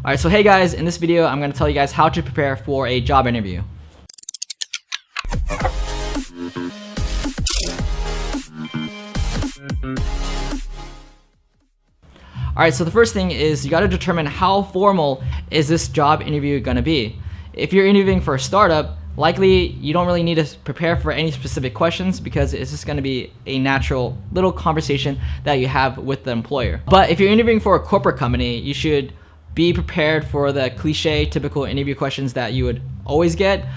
Alright, so hey guys, in this video I'm going to tell you guys how to prepare for a job interview. Alright, so the first thing is you got to determine how formal is this job interview going to be. If you're interviewing for a startup, likely you don't really need to prepare for any specific questions because it's just going to be a natural little conversation that you have with the employer. But if you're interviewing for a corporate company, you should be prepared for the cliche typical interview questions that you would always get.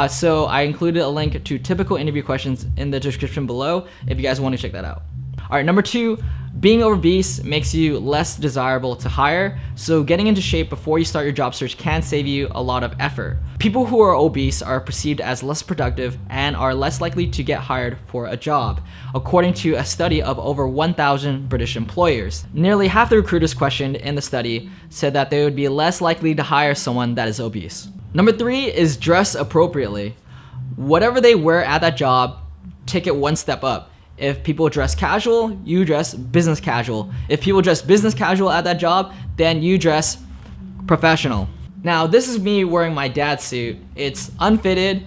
So I included a link to typical interview questions in the description below if you guys want to check that out. Alright, number 2, being obese makes you less desirable to hire, so getting into shape before you start your job search can save you a lot of effort. People who are obese are perceived as less productive and are less likely to get hired for a job, according to a study of over 1,000 British employers. Nearly half the recruiters questioned in the study said that they would be less likely to hire someone that is obese. Number 3 is dress appropriately. Whatever they wear at that job, take it one step up. If people dress casual, you dress business casual. If people dress business casual at that job, then you dress professional. Now, this is me wearing my dad's suit. It's unfitted,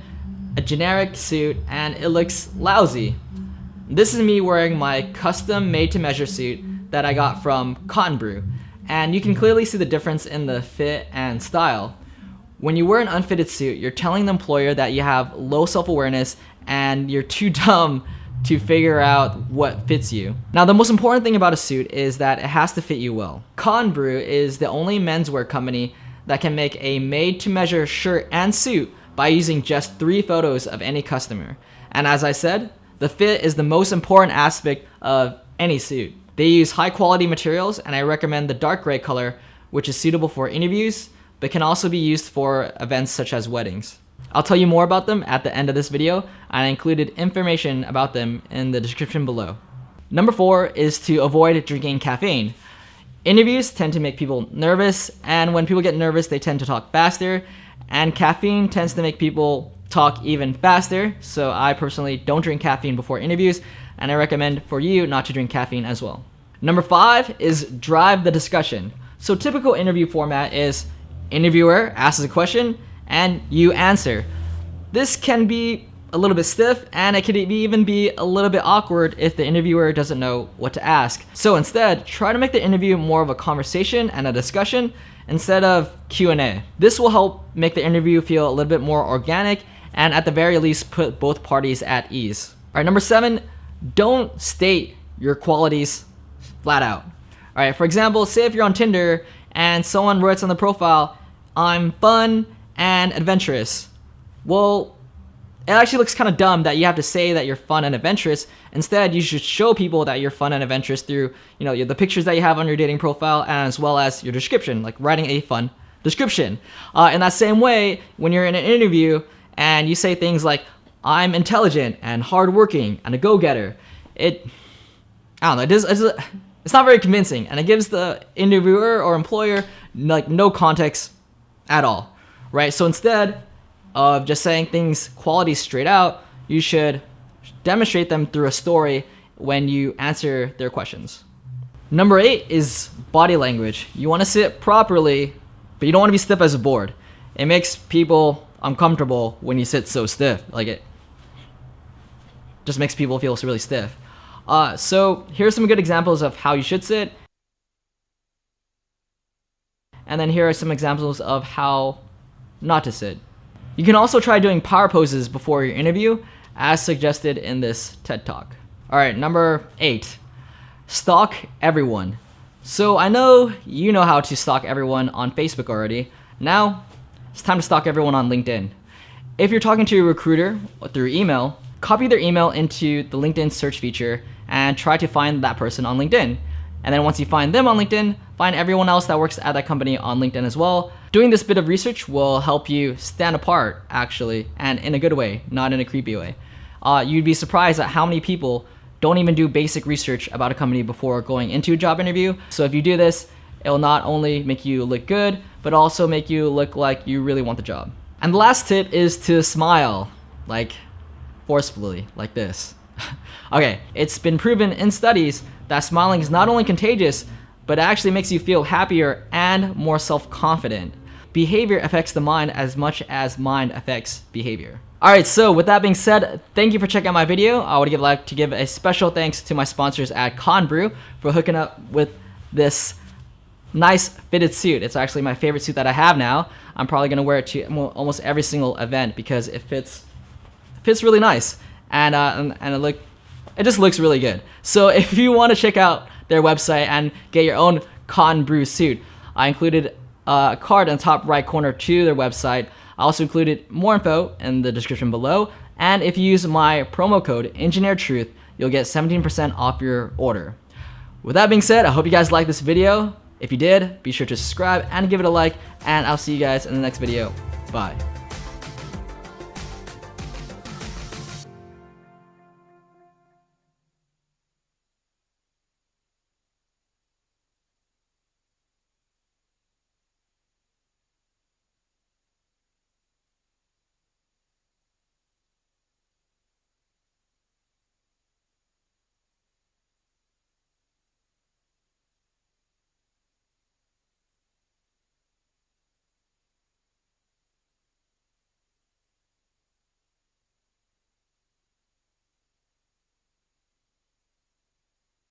a generic suit, and it looks lousy. This is me wearing my custom made-to-measure suit that I got from Cotton Brew. And you can clearly see the difference in the fit and style. When you wear an unfitted suit, you're telling the employer that you have low self-awareness and you're too dumb to figure out what fits you. Now, the most important thing about a suit is that it has to fit you well. Cotton Brew is the only menswear company that can make a made-to-measure shirt and suit by using just 3 photos of any customer. And as I said, the fit is the most important aspect of any suit. They use high-quality materials, and I recommend the dark gray color, which is suitable for interviews, but can also be used for events such as weddings. I'll tell you more about them at the end of this video, and I included information about them in the description below. Number 4 is to avoid drinking caffeine. Interviews tend to make people nervous, and when people get nervous, they tend to talk faster, and caffeine tends to make people talk even faster, so I personally don't drink caffeine before interviews, and I recommend for you not to drink caffeine as well. Number 5 is drive the discussion. So typical interview format is interviewer asks a question, and you answer. This can be a little bit stiff, and it could even be a little bit awkward if the interviewer doesn't know what to ask. So instead, try to make the interview more of a conversation and a discussion instead of Q&A. This will help make the interview feel a little bit more organic and at the very least put both parties at ease. Alright, number 7, don't state your qualities flat out. Alright, for example, say if you're on Tinder and someone writes on the profile, "I'm fun and adventurous." Well, it actually looks kind of dumb that you have to say that you're fun and adventurous. Instead, you should show people that you're fun and adventurous through, the pictures that you have on your dating profile, as well as your description, like writing a fun description. In that same way, when you're in an interview and you say things like, "I'm intelligent and hardworking and a go-getter," it's not very convincing, and it gives the interviewer or employer no context at all. Right? So instead of just saying things quality straight out, you should demonstrate them through a story when you answer their questions. Number 8 is body language. You want to sit properly, but you don't want to be stiff as a board. It makes people uncomfortable when you sit so stiff. It just makes people feel really stiff. So here's some good examples of how you should sit. And then here are some examples of how not to sit. You can also try doing power poses before your interview, as suggested in this TED Talk. Alright, number 8, stalk everyone. So I know you know how to stalk everyone on Facebook already. Now, it's time to stalk everyone on LinkedIn. If you're talking to a recruiter through email, copy their email into the LinkedIn search feature and try to find that person on LinkedIn. And then once you find them on LinkedIn, find everyone else that works at that company on LinkedIn as well. Doing this bit of research will help you stand apart, actually, and in a good way, not in a creepy way. You'd be surprised at how many people don't even do basic research about a company before going into a job interview. So if you do this, it will not only make you look good, but also make you look like you really want the job. And the last tip is to smile, forcefully, like this. Okay, it's been proven in studies that smiling is not only contagious, but it actually makes you feel happier and more self-confident. Behavior affects the mind as much as mind affects behavior. Alright, so with that being said, thank you for checking out my video. I would like to give a special thanks to my sponsors at Conbrew for hooking up with this nice fitted suit. It's actually my favorite suit that I have now. I'm probably going to wear it to almost every single event because it fits really nice, and it just looks really good. So if you want to check out their website and get your own Conbrew suit, I included a card in the top right corner to their website. I also included more info in the description below, and if you use my promo code EngineerTruth, you'll get 17% off your order. With that being said, I hope you guys liked this video. If you did, be sure to subscribe and give it a like, and I'll see you guys in the next video. Bye.